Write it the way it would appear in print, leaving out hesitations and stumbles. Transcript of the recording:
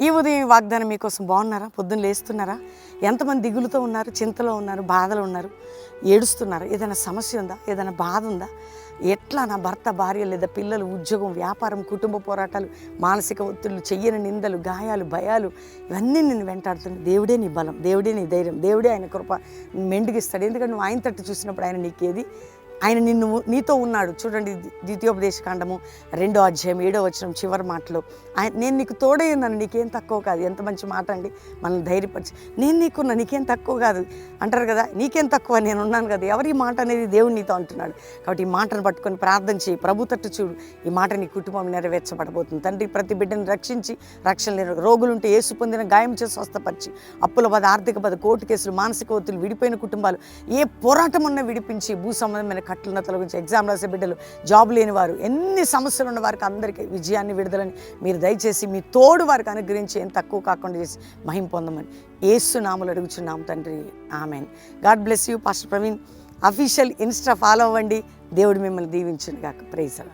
ఈ ఉదయం ఈ వాగ్దానం మీకోసం. బాగున్నారా? పొద్దున్న లేస్తున్నారా? ఎంతమంది దిగులుతో ఉన్నారు, చింతలో ఉన్నారు, బాధలు ఉన్నారు, ఏడుస్తున్నారు? ఏదైనా సమస్య ఉందా? ఏదైనా బాధ ఉందా? ఎట్లా నా భర్త, భార్య లేదా పిల్లలు, ఉద్యోగం, వ్యాపారం, కుటుంబ పోరాటాలు, మానసిక ఒత్తిళ్లు, చెయ్యని నిందలు, గాయాలు, భయాలు ఇవన్నీ నిన్ను వెంటాడుతుంది. దేవుడే నీ బలం, దేవుడే నీ ధైర్యం, దేవుడే ఆయన కృప మెండుగిస్తాడు. ఎందుకంటే నువ్వు ఆయన తట్టు చూసినప్పుడు ఆయన నీకేది, ఆయన నీతో ఉన్నాడు. చూడండి, ద్వితీయోపదేశ కాండము 2వ అధ్యాయం 7వ వచనం చివరి మాటలో, నేను నీకు తోడై ఉన్నాను, నీకేం తక్కువ కాదు. ఎంత మంచి మాట అండి, మనల్ని ధైర్యపరిచి. నేను నీకున్నా, నీకేం తక్కువ కాదు అంటారు కదా, నీకేం తక్కువ, నేను ఉన్నాను కదా. ఎవరి మాట అనేది దేవుడు నీతో అంటున్నాడు. కాబట్టి ఈ మాటను పట్టుకొని ప్రార్థన చేయి, ప్రభు తట్టు చూడు. ఈ మాట నీ కుటుంబం నెరవేర్చబడబోతుంది. తండ్రి, ప్రతి బిడ్డను రక్షించి, రక్షణ లేని రోగులుంటే యేసు పొందిన గాయం చేసి స్వస్థపరిచి, అప్పుల బాధ, ఆర్థిక బాధ, కోర్టు కేసులు, మానసిక ఒత్తిడి, విడిపోయిన కుటుంబాలు, ఏ పోరాటం ఉన్నా విడిపించి, భూ సంబంధమైన కట్లను తొలగించి, ఎగ్జామ్ రాసే బిడ్డలు, జాబ్ లేని వారు, ఎన్ని సమస్యలు ఉన్న వారికి అందరికీ విజయాన్ని, విడుదలని మీరు దయచేసి మీ తోడు వారికి అనుగ్రహించి ఏం తక్కువ కాకుండా చేసి మహిమ పొందమని యేసు నామములో అడుగుచున్నాం తండ్రి, amen. God bless you. Pastor Praveen official Insta follow అవ్వండి. దేవుడు మిమ్మల్ని దీవించును గాక. ప్రైజ్.